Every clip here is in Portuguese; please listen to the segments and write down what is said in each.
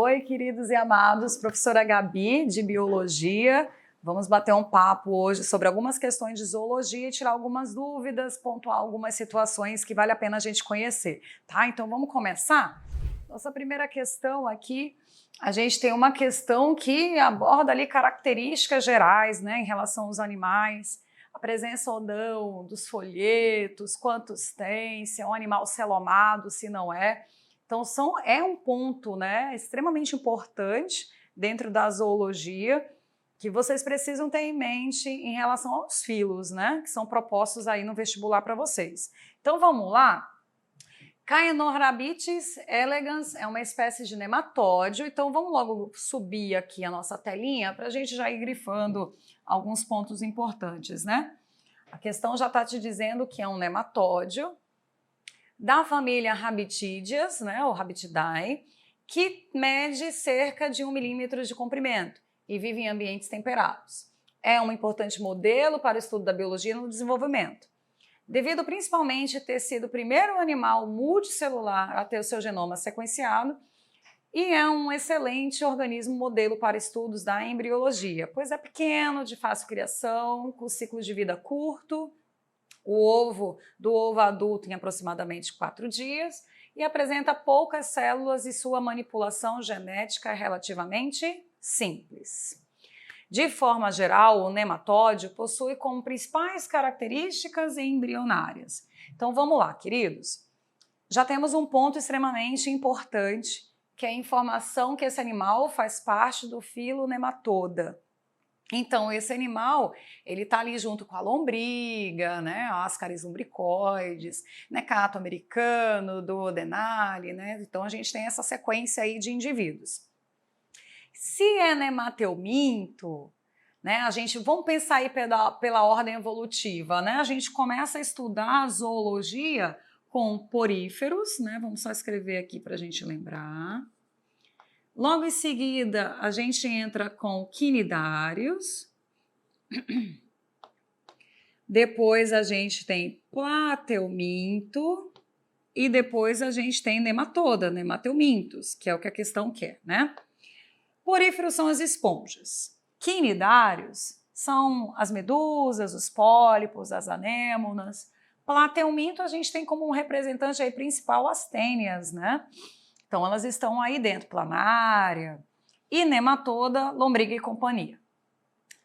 Oi, queridos e amados, professora Gabi, de Biologia. Vamos bater um papo hoje sobre algumas questões de zoologia e tirar algumas dúvidas, pontuar algumas situações que vale a pena a gente conhecer, tá? Então vamos começar? Nossa primeira questão aqui, a gente tem uma questão que aborda ali características gerais, né, em relação aos animais, a presença ou não dos folhetos, quantos tem, se é um animal celomado, se não é. Então, é um ponto, né, extremamente importante dentro da zoologia que vocês precisam ter em mente em relação aos filos, né, que são propostos aí no vestibular para vocês. Então, vamos lá? Caenorhabditis elegans é uma espécie de nematóide, então vamos logo subir aqui a nossa telinha para a gente já ir grifando alguns pontos importantes, né? A questão já está te dizendo que é um nematódio da família Rhabditidae, né, ou Rhabdidae, que mede cerca de 1 milímetro de comprimento e vive em ambientes temperados. É um importante modelo para o estudo da biologia no desenvolvimento, devido principalmente a ter sido o primeiro animal multicelular a ter o seu genoma sequenciado, e é um excelente organismo modelo para estudos da embriologia, pois é pequeno, de fácil criação, com ciclo de vida curto, do ovo adulto em aproximadamente 4 dias e apresenta poucas células e sua manipulação genética é relativamente simples. De forma geral, o nematóide possui como principais características embrionárias. Então vamos lá, queridos. Já temos um ponto extremamente importante, que é a informação que esse animal faz parte do filo Nematoda. Então, esse animal, ele está ali junto com a lombriga, né, Ascaris lumbricoides, Necato americano, Duodenale, né? Então a gente tem essa sequência aí de indivíduos. Se é nemateuminto, né, vamos pensar aí pela ordem evolutiva, né? A gente começa a estudar a zoologia com poríferos, né? Vamos só escrever aqui para a gente lembrar. Logo em seguida, a gente entra com quinidários. Depois a gente tem plateuminto. E depois a gente tem nematoda, nemateumintos, que é o que a questão quer, né? Poríferos são as esponjas. Quinidários são as medusas, os pólipos, as anêmonas. Plateuminto a gente tem como um representante aí principal as tênias, né? Então, elas estão aí dentro, planária, e nematoda, lombriga e companhia.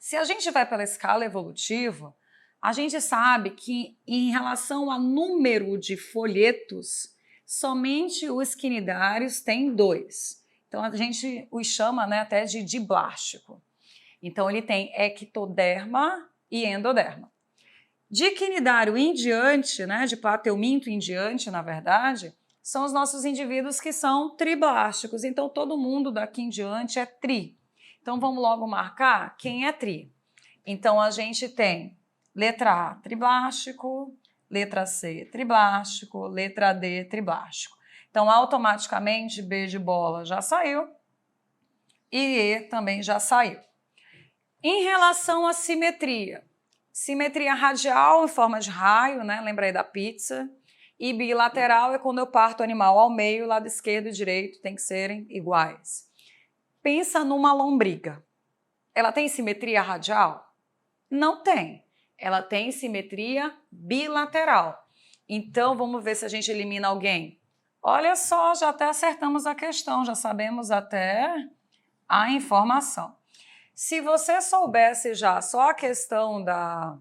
Se a gente vai pela escala evolutiva, a gente sabe que, em relação ao número de folhetos, somente os quinidários têm 2. Então, a gente os chama, né, até de diblástico. Então, ele tem ectoderma e endoderma. De quinidário em diante, né, de plateuminto em diante, na verdade, são os nossos indivíduos que são triblásticos. Então, todo mundo daqui em diante é tri. Então, vamos logo marcar quem é tri. Então, a gente tem letra A, triblástico, letra C, triblástico, letra D, triblástico. Então, automaticamente, B de bola já saiu e E também já saiu. Em relação à simetria, simetria radial em forma de raio, né? Lembra aí da pizza? E bilateral é quando eu parto o animal ao meio, lado esquerdo e direito tem que serem iguais. Pensa numa lombriga. Ela tem simetria radial? Não tem. Ela tem simetria bilateral. Então, vamos ver se a gente elimina alguém. Olha só, já até acertamos a questão, já sabemos até a informação. Se você soubesse já só a questão da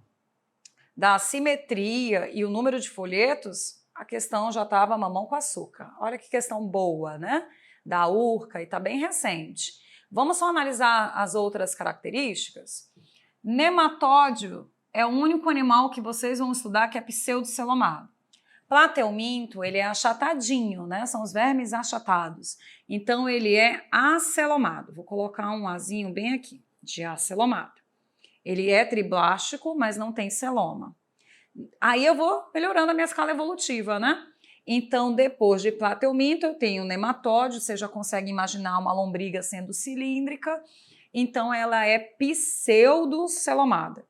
simetria e o número de folhetos, a questão já estava mamão com açúcar. Olha que questão boa, né? Da Urca, e está bem recente. Vamos só analisar as outras características? Nematódio é o único animal que vocês vão estudar que é pseudocelomado. Plateuminto, ele é achatadinho, né? São os vermes achatados. Então, ele é acelomado. Vou colocar um azinho bem aqui, de acelomado. Ele é triblástico, mas não tem celoma. Aí eu vou melhorando a minha escala evolutiva, né? Então, depois de plateuminto, eu tenho nematódio, você já consegue imaginar uma lombriga sendo cilíndrica, então ela é pseudocelomada.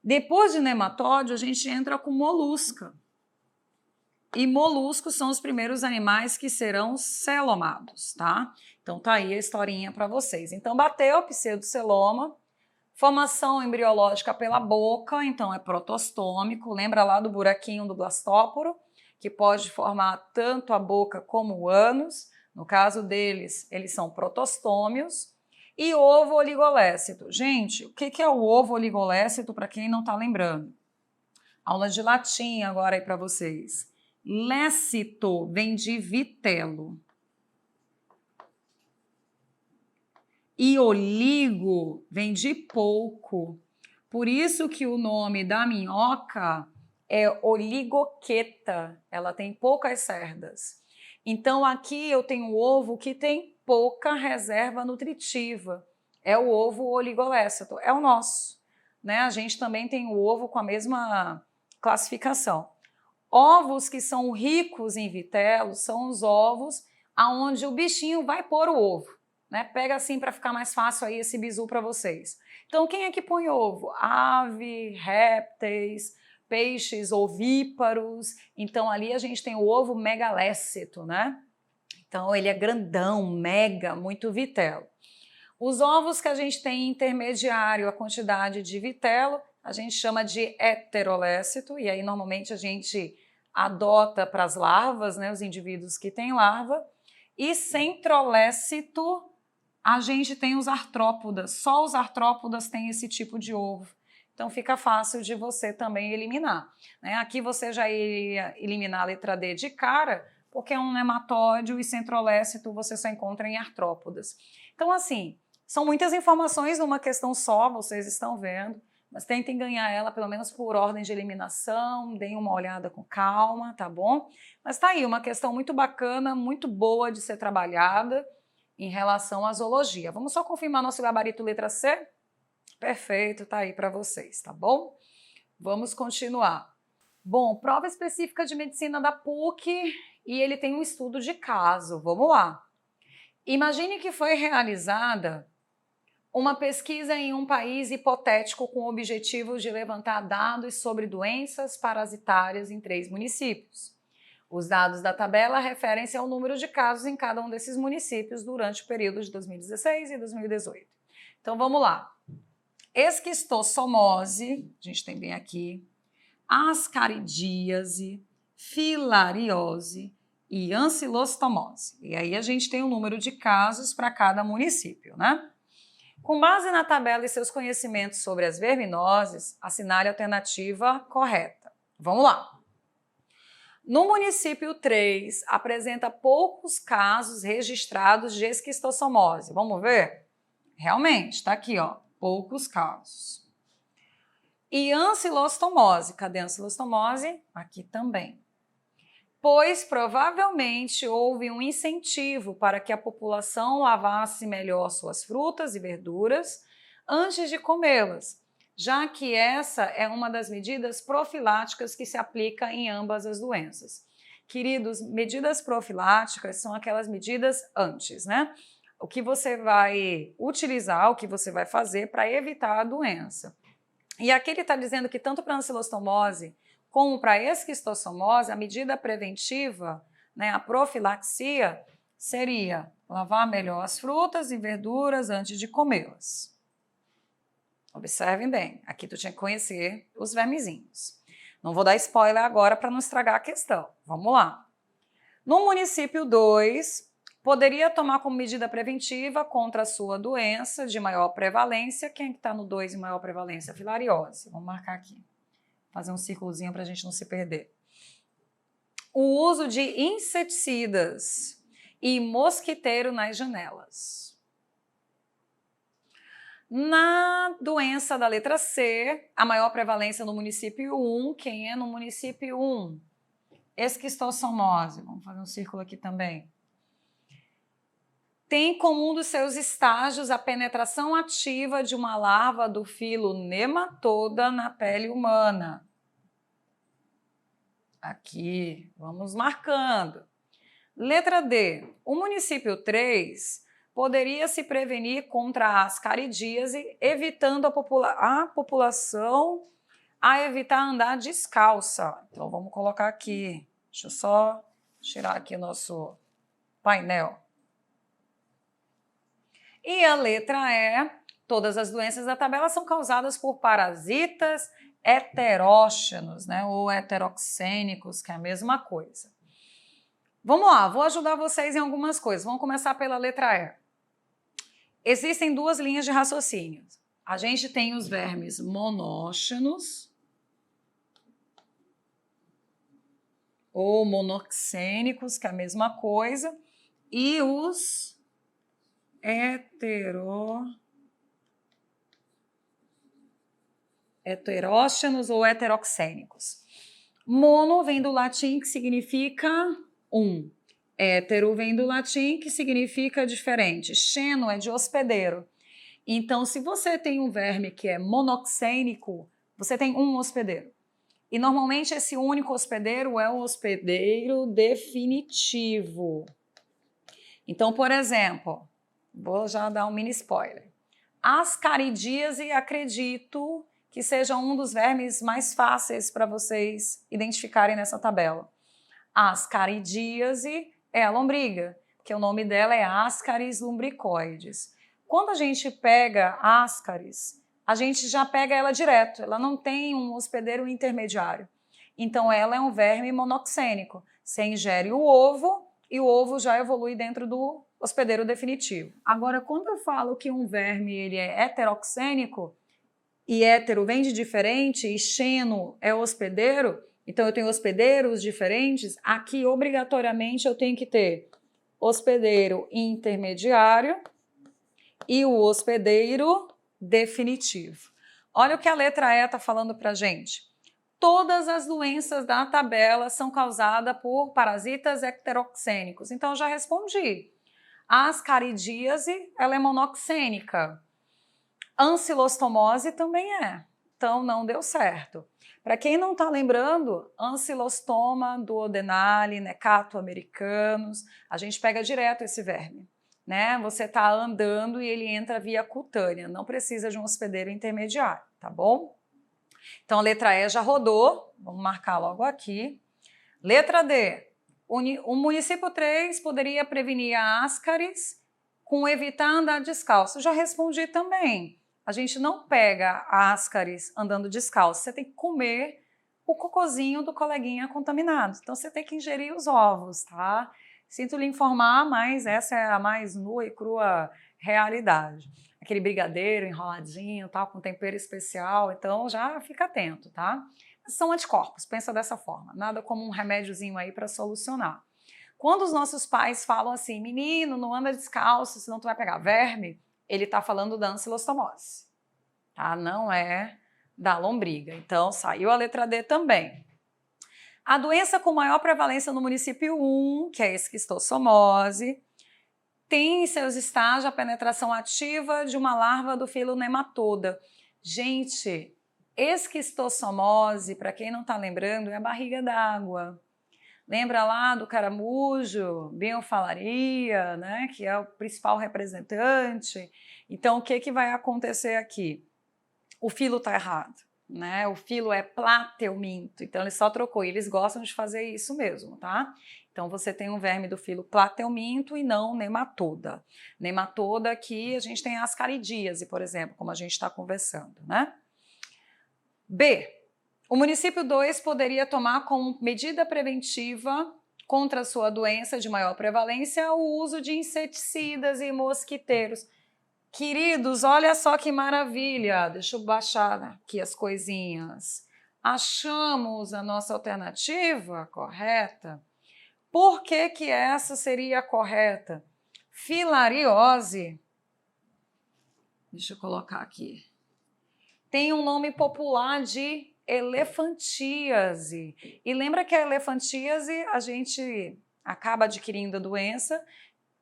Depois de nematódio, a gente entra com molusca. E moluscos são os primeiros animais que serão celomados, tá? Então tá aí a historinha para vocês. Então bateu pseudoceloma, formação embriológica pela boca, então é protostômico, lembra lá do buraquinho do blastóporo, que pode formar tanto a boca como o ânus. No caso deles, eles são protostômios. E ovo oligolécito. Gente, o que é o ovo oligolécito para quem não está lembrando? Aula de latim agora aí para vocês. Lécito vem de vitelo. E oligo vem de pouco. Por isso que o nome da minhoca é oligoqueta. Ela tem poucas cerdas. Então aqui eu tenho um ovo que tem pouca reserva nutritiva. É o ovo oligolécito. É o nosso, né? A gente também tem o ovo com a mesma classificação. Ovos que são ricos em vitelo são os ovos aonde o bichinho vai pôr o ovo, né? Pega assim para ficar mais fácil aí esse bizu para vocês. Então, quem é que põe ovo? Ave, répteis, peixes ovíparos. Então, ali a gente tem o ovo megalécito, né? Então, ele é grandão, mega, muito vitelo. Os ovos que a gente tem intermediário, a quantidade de vitelo, a gente chama de heterolécito, e aí normalmente a gente adota para as larvas, né, os indivíduos que têm larva, e centrolécito, a gente tem os artrópodas, só os artrópodas têm esse tipo de ovo. Então fica fácil de você também eliminar, né? Aqui você já iria eliminar a letra D de cara, porque é um nematóide e centrolécito você só encontra em artrópodas. Então assim, são muitas informações numa questão só, vocês estão vendo, mas tentem ganhar ela pelo menos por ordem de eliminação, deem uma olhada com calma, tá bom? Mas tá aí, uma questão muito bacana, muito boa de ser trabalhada em relação à zoologia. Vamos só confirmar nosso gabarito letra C? Perfeito, tá aí para vocês, tá bom? Vamos continuar. Bom, prova específica de medicina da PUC e ele tem um estudo de caso. Vamos lá. Imagine que foi realizada uma pesquisa em um país hipotético com o objetivo de levantar dados sobre doenças parasitárias em 3 municípios. Os dados da tabela referem-se ao número de casos em cada um desses municípios durante o período de 2016 e 2018. Então vamos lá. Esquistossomose, a gente tem bem aqui, ascaridíase, filariose e ancilostomose. E aí a gente tem o número de casos para cada município, né? Com base na tabela e seus conhecimentos sobre as verminoses, assinale a alternativa correta. Vamos lá. No município 3, apresenta poucos casos registrados de esquistossomose. Vamos ver? Realmente, está aqui, ó, poucos casos. E ancilostomose, cadê a ancilostomose? Aqui também. Pois provavelmente houve um incentivo para que a população lavasse melhor suas frutas e verduras antes de comê-las, já que essa é uma das medidas profiláticas que se aplica em ambas as doenças. Queridos, medidas profiláticas são aquelas medidas antes, né? O que você vai utilizar, o que você vai fazer para evitar a doença. E aqui ele está dizendo que tanto para a ancilostomose como para a esquistossomose, a medida preventiva, né, a profilaxia, seria lavar melhor as frutas e verduras antes de comê-las. Observem bem, aqui tu tinha que conhecer os vermezinhos. Não vou dar spoiler agora para não estragar a questão. Vamos lá. No município 2, poderia tomar como medida preventiva contra a sua doença de maior prevalência. Quem é que está no 2 de maior prevalência? Filariose. Vamos marcar aqui. Fazer um círculozinho para a gente não se perder. O uso de inseticidas e mosquiteiro nas janelas. Na doença da letra C, a maior prevalência no município 1. Quem é no município 1? Esquistossomose. Vamos fazer um círculo aqui também. Tem como um dos seus estágios a penetração ativa de uma larva do filo nematoda na pele humana. Aqui, vamos marcando. Letra D. O município 3 poderia se prevenir contra a ascaridíase, evitando a população a evitar andar descalça. Então, vamos colocar aqui. Deixa eu só tirar aqui o nosso painel. E a letra E, todas as doenças da tabela são causadas por parasitas heterógenos, né, ou heteroxênicos, que é a mesma coisa. Vamos lá, vou ajudar vocês em algumas coisas. Vamos começar pela letra E. Existem duas linhas de raciocínio. A gente tem os vermes monóxenos ou monoxênicos, que é a mesma coisa, e os heterógenos ou heteroxênicos. Mono vem do latim, que significa um. Hétero vem do latim, que significa diferente. Xeno é de hospedeiro. Então, se você tem um verme que é monoxênico, você tem um hospedeiro. E normalmente esse único hospedeiro é o hospedeiro definitivo. Então, por exemplo, vou já dar um mini spoiler. Ascaridíase, acredito que seja um dos vermes mais fáceis para vocês identificarem nessa tabela. Ascaridíase é a lombriga, porque o nome dela é Ascaris lumbricoides. Quando a gente pega Ascaris, a gente já pega ela direto, ela não tem um hospedeiro intermediário. Então ela é um verme monoxênico. Você ingere o ovo e o ovo já evolui dentro do hospedeiro definitivo. Agora, quando eu falo que um verme ele é heteroxênico, e hétero vem de diferente, e xeno é hospedeiro, então eu tenho hospedeiros diferentes, aqui obrigatoriamente eu tenho que ter hospedeiro intermediário e o hospedeiro definitivo. Olha o que a letra E está falando para a gente. Todas as doenças da tabela são causadas por parasitas heteroxênicos. Então, eu já respondi. A ascaridíase, ela é monoxênica. Ancilostomose também é. Então, não deu certo. Para quem não está lembrando, ancilostoma duodenale, necato americanus, a gente pega direto esse verme. Né? Você está andando e ele entra via cutânea, não precisa de um hospedeiro intermediário, tá bom? Então, a letra E já rodou, vamos marcar logo aqui. Letra D, o município 3 poderia prevenir a ascaris com evitar andar descalço. Já respondi também. A gente não pega a ascaris andando descalço, você tem que comer o cocôzinho do coleguinha contaminado. Então, você tem que ingerir os ovos, tá? Sinto lhe informar, mas essa é a mais nua e crua realidade. Aquele brigadeiro enroladinho, tal, com tempero especial, então já fica atento, tá? São anticorpos, pensa dessa forma, nada como um remédiozinho aí para solucionar. Quando os nossos pais falam assim, menino, não anda descalço, senão tu vai pegar verme, ele está falando da ancilostomose, tá? Não é da lombriga. Então, saiu a letra D também. A doença com maior prevalência no município 1, que é a esquistossomose, tem em seus estágios a penetração ativa de uma larva do filo nematoda. Gente, esquistossomose, para quem não está lembrando, é a barriga d'água. Lembra lá do caramujo, biofalaria, né, que é o principal representante? Então, o que vai acontecer aqui? O filo está errado. Né? O filo é plateuminto, então ele só trocou, e eles gostam de fazer isso mesmo, tá? Então você tem um verme do filo plateuminto e não nematoda. Nematoda aqui a gente tem ascaridíase, por exemplo, como a gente está conversando, né? B. O município 2 poderia tomar como medida preventiva contra a sua doença de maior prevalência o uso de inseticidas e mosquiteiros. Queridos, olha só que maravilha. Deixa eu baixar aqui as coisinhas. Achamos a nossa alternativa correta. Por que que essa seria a correta? Filariose. Deixa eu colocar aqui. Tem um nome popular de elefantíase. E lembra que a elefantíase a gente acaba adquirindo a doença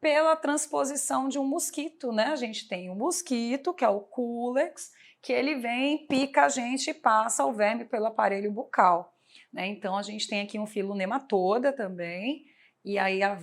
pela transposição de um mosquito, né? A gente tem um mosquito, que é o Culex, que ele vem, pica a gente e passa o verme pelo aparelho bucal, né? Então, a gente tem aqui um filo nematoda também, e aí a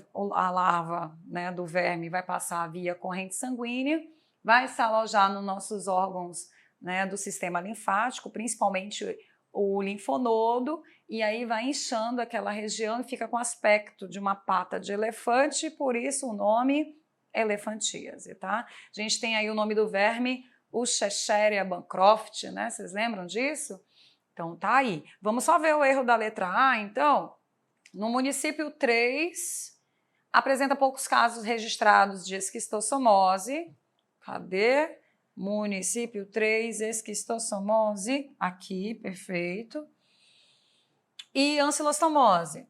larva, né, do verme vai passar via corrente sanguínea, vai se alojar nos nossos órgãos, né, do sistema linfático, principalmente o linfonodo, e aí vai inchando aquela região e fica com aspecto de uma pata de elefante, por isso o nome elefantíase, tá? A gente tem aí o nome do verme, o Escherichia bancroft, né? Vocês lembram disso? Então tá aí. Vamos só ver o erro da letra A, então? No município 3, apresenta poucos casos registrados de esquistossomose. Cadê? Município 3, esquistossomose. Aqui, perfeito. E ancilostomose.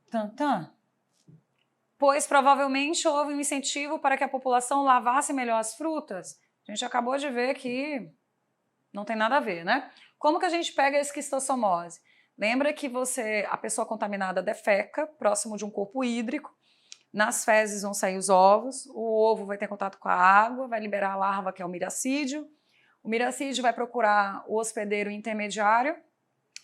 Pois provavelmente houve um incentivo para que a população lavasse melhor as frutas. A gente acabou de ver que não tem nada a ver, né? Como que a gente pega a esquistossomose? Lembra que a pessoa contaminada defeca próximo de um corpo hídrico, nas fezes vão sair os ovos, o ovo vai ter contato com a água, vai liberar a larva, que é o miracídio. O miracídio vai procurar o hospedeiro intermediário,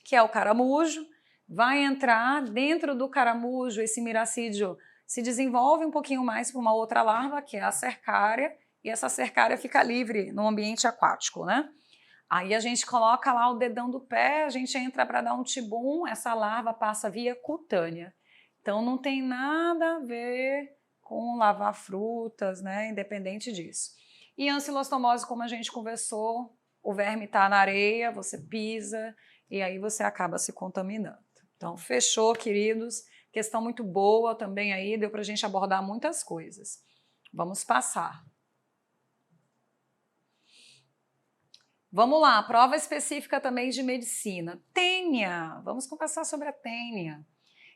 que é o caramujo, vai entrar dentro do caramujo, esse miracídio se desenvolve um pouquinho mais para uma outra larva, que é a cercária, e essa cercária fica livre no ambiente aquático, né? Aí a gente coloca lá o dedão do pé, a gente entra para dar um tibum, essa larva passa via cutânea. Então não tem nada a ver com lavar frutas, né? Independente disso. E ancilostomose, como a gente conversou, o verme está na areia, você pisa e aí você acaba se contaminando. Então fechou, queridos. Questão muito boa também aí, deu para a gente abordar muitas coisas. Vamos passar. Vamos lá, prova específica também de medicina. Tênia, vamos conversar sobre a tênia.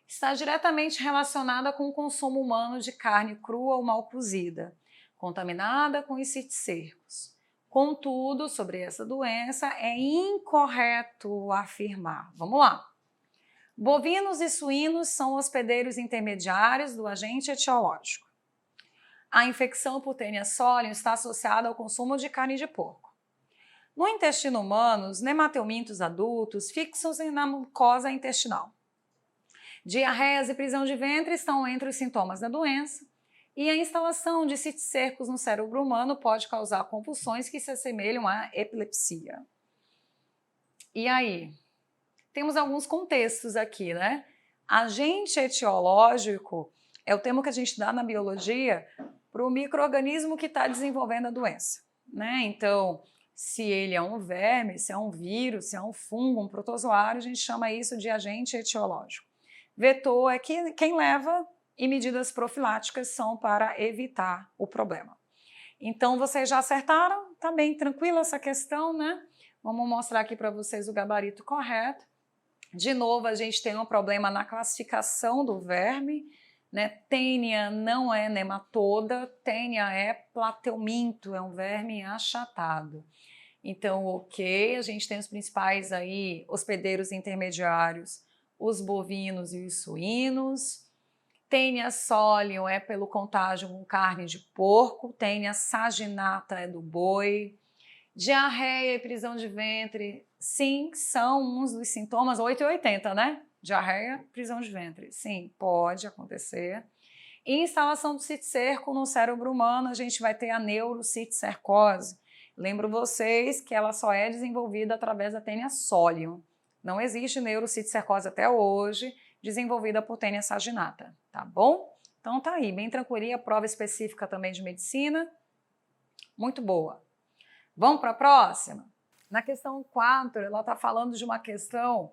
Está diretamente relacionada com o consumo humano de carne crua ou mal cozida, contaminada com os citicercos. Contudo, sobre essa doença é incorreto afirmar. Vamos lá. Bovinos e suínos são hospedeiros intermediários do agente etiológico. A infecção por Taenia solium está associada ao consumo de carne de porco. No intestino humano, os nemateumintos adultos fixam-se na mucosa intestinal. Diarreias e prisão de ventre estão entre os sintomas da doença, e a instalação de citicercos no cérebro humano pode causar convulsões que se assemelham à epilepsia. E aí? Temos alguns contextos aqui, né? Agente etiológico é o termo que a gente dá na biologia para o micro-organismo que está desenvolvendo a doença, né? Então, se ele é um verme, se é um vírus, se é um fungo, um protozoário, a gente chama isso de agente etiológico. Vetor é quem leva e medidas profiláticas são para evitar o problema. Então, vocês já acertaram? Tá bem tranquila essa questão, né? Vamos mostrar aqui para vocês o gabarito correto. De novo, a gente tem um problema na classificação do verme, né? Tênia não é nematoda, tênia é plateuminto, é um verme achatado. Então, ok, a gente tem os principais aí hospedeiros intermediários, os bovinos e os suínos. Taenia solium é pelo contágio com carne de porco, Taenia saginata é do boi. Diarreia e prisão de ventre, sim, são uns dos sintomas, 8 e 80, né? Diarreia, prisão de ventre, sim, pode acontecer. E instalação do citicerco no cérebro humano, a gente vai ter a neurociticercose. Lembro vocês que ela só é desenvolvida através da Taenia solium. Não existe neurociticercose até hoje desenvolvida por Taenia saginata, tá bom? Então tá aí, bem tranquilinha, prova específica também de medicina, muito boa. Vamos para a próxima? Na questão 4, ela está falando de uma questão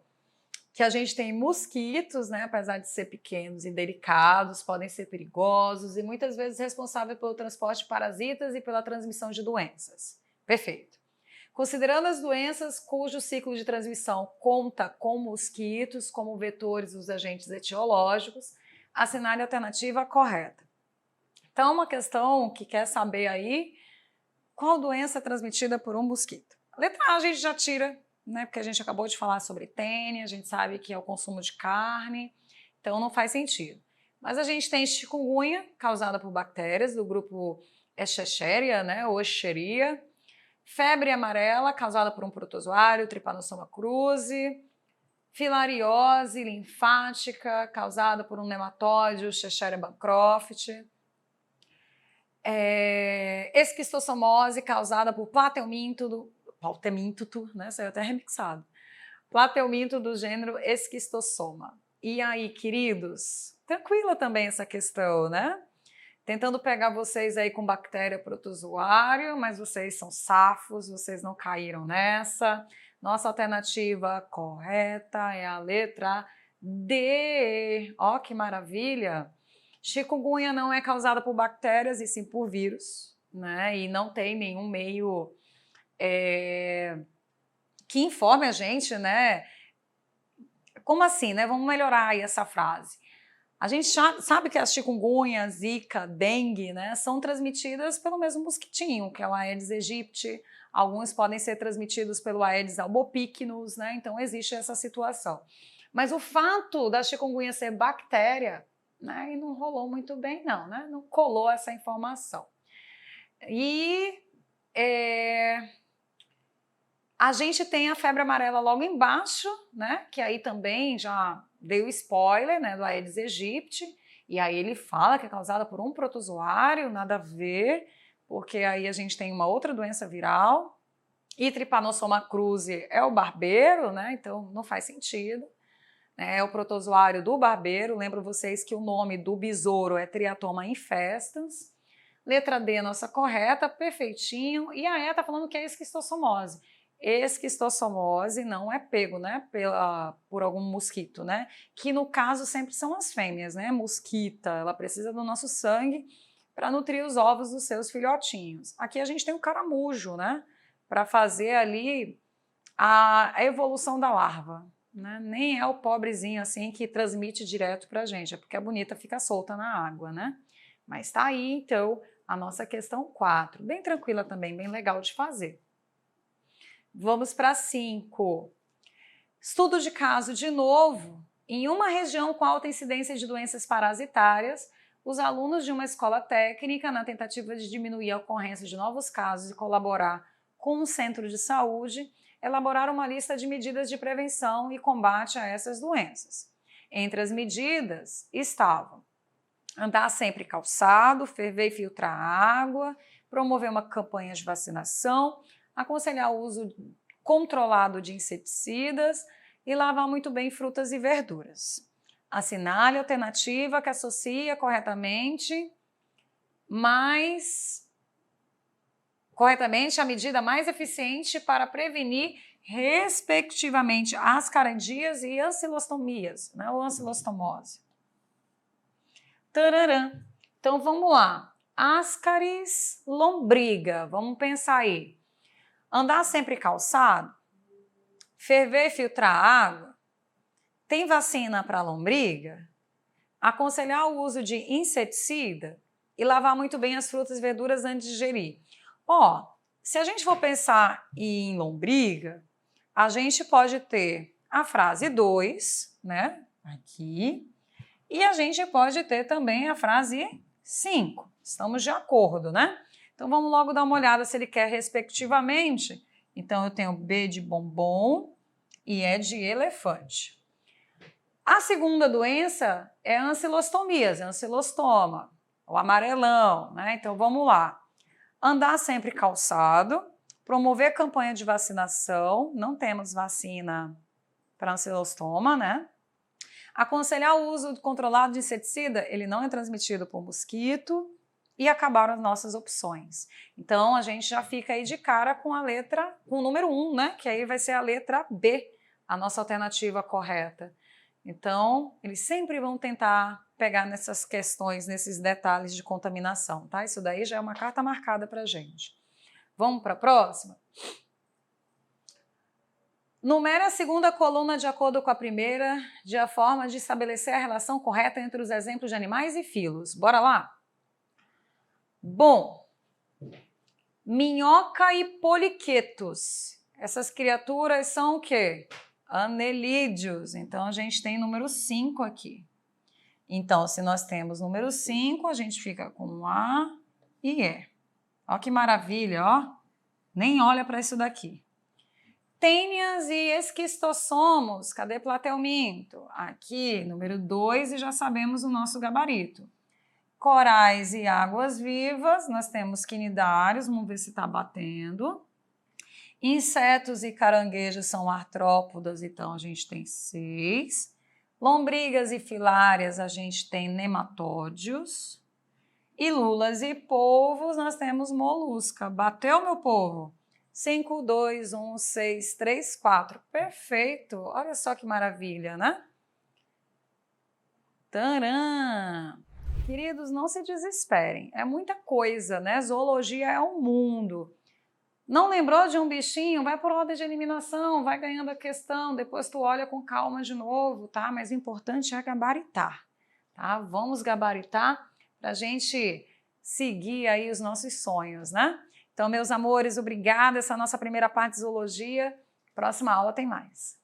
que a gente tem mosquitos, né, apesar de ser pequenos e delicados, podem ser perigosos e muitas vezes responsáveis pelo transporte de parasitas e pela transmissão de doenças. Perfeito. Considerando as doenças cujo ciclo de transmissão conta com mosquitos como vetores dos agentes etiológicos, assinale a alternativa correta. Então, uma questão que quer saber aí, qual doença é transmitida por um mosquito? A letra A a gente já tira, né, porque a gente acabou de falar sobre tênia, a gente sabe que é o consumo de carne, então não faz sentido. Mas a gente tem chikungunya, causada por bactérias do grupo Escherichia, né, ou Escherichia. Febre amarela, causada por um protozoário, Trypanosoma cruzi. Filariose linfática, causada por um nematóide, Escherichia bancroft. Esquistossomose, causada por plateuminto, né, saiu até remixado. Plateuminto do gênero Esquistossoma. E aí, queridos? Tranquila também essa questão, né? Tentando pegar vocês aí com bactéria protozoário, mas vocês são safos, vocês não caíram nessa. Nossa alternativa correta é a letra D. Ó, que maravilha! Chikungunya não é causada por bactérias, e sim por vírus, né? E não tem nenhum meio que informe a gente, né? Como assim, né? Vamos melhorar aí essa frase. A gente sabe que as chikungunya, zika, dengue, né, são transmitidas pelo mesmo mosquitinho, que é o Aedes aegypti. Alguns podem ser transmitidos pelo Aedes albopicnus, né? Então existe essa situação. Mas o fato da chikungunya ser bactéria, né, e não rolou muito bem não, né? Não colou essa informação. E a gente tem a febre amarela logo embaixo, né? Que aí também já deu spoiler, né? Do Aedes aegypti. E aí ele fala que é causada por um protozoário, nada a ver, porque aí a gente tem uma outra doença viral. E Trypanosoma cruzi é o barbeiro, né? Então não faz sentido. É o protozoário do barbeiro. Lembro vocês que o nome do besouro é Triatoma infestans. Letra D, nossa correta, perfeitinho. E a E está falando que é esquistossomose. Esquistossomose não é pego, né, por algum mosquito, né, que no caso sempre são as fêmeas, né, mosquita, ela precisa do nosso sangue para nutrir os ovos dos seus filhotinhos. Aqui a gente tem o caramujo, né, para fazer ali a evolução da larva, né, nem é o pobrezinho assim que transmite direto para a gente, é porque a bonita fica solta na água, né, mas tá aí então a nossa questão 4, bem tranquila também, bem legal de fazer. Vamos para 5. Estudo de caso de novo. Em uma região com alta incidência de doenças parasitárias, os alunos de uma escola técnica, na tentativa de diminuir a ocorrência de novos casos e colaborar com um centro de saúde, elaboraram uma lista de medidas de prevenção e combate a essas doenças. Entre as medidas estavam andar sempre calçado, ferver e filtrar água, promover uma campanha de vacinação, aconselhar o uso controlado de inseticidas e lavar muito bem frutas e verduras. Assinale a alternativa que associa corretamente a medida mais eficiente para prevenir, respectivamente, ascarandias e ancilostomias, né, ou ancilostomose. Tararã. Então vamos lá. Ascaris lombriga, vamos pensar aí. Andar sempre calçado, ferver e filtrar água, tem vacina para lombriga, aconselhar o uso de inseticida e lavar muito bem as frutas e verduras antes de digerir. Ó, se a gente for pensar em lombriga, a gente pode ter a frase 2, né, aqui, e a gente pode ter também a frase 5. Estamos de acordo, né? Então, vamos logo dar uma olhada se ele quer respectivamente. Então, eu tenho B de bombom e E de elefante. A segunda doença é a ancilostomias, ancilostoma, o amarelão, né? Então, vamos lá. Andar sempre calçado, promover campanha de vacinação, não temos vacina para ancilostoma, né? Aconselhar o uso controlado de inseticida, ele não é transmitido por mosquito, e acabaram as nossas opções. Então, a gente já fica aí de cara com com o número 1, né? Que aí vai ser a letra B, a nossa alternativa correta. Então, eles sempre vão tentar pegar nessas questões, nesses detalhes de contaminação, tá? Isso daí já é uma carta marcada para a gente. Vamos para a próxima? Numere a segunda coluna de acordo com a primeira, de a forma de estabelecer a relação correta entre os exemplos de animais e filos. Bora lá? Bom, minhoca e poliquetos. Essas criaturas são o quê? Anelídeos. Então, a gente tem número 5 aqui. Então, se nós temos número 5, a gente fica com A e E. Ó que maravilha, ó. Nem olha para isso daqui. Tênias e esquistossomos. Cadê plateuminto? Aqui, número 2, e já sabemos o nosso gabarito. Corais e águas vivas, nós temos quinidários, vamos ver se está batendo. Insetos e caranguejos são artrópodas, então a gente tem 6. Lombrigas e filárias, a gente tem nematódios. E lulas e polvos, nós temos molusca. Bateu, meu povo? 5, 2, 1, 6, 3, 4. Perfeito! Olha só que maravilha, né? Tcharam! Queridos, não se desesperem. É muita coisa, né? Zoologia é um mundo. Não lembrou de um bichinho? Vai por ordem de eliminação, vai ganhando a questão, depois tu olha com calma de novo, tá? Mas o importante é gabaritar, tá? Vamos gabaritar para a gente seguir aí os nossos sonhos, né? Então, meus amores, obrigada. Essa é a nossa primeira parte de zoologia. Próxima aula tem mais.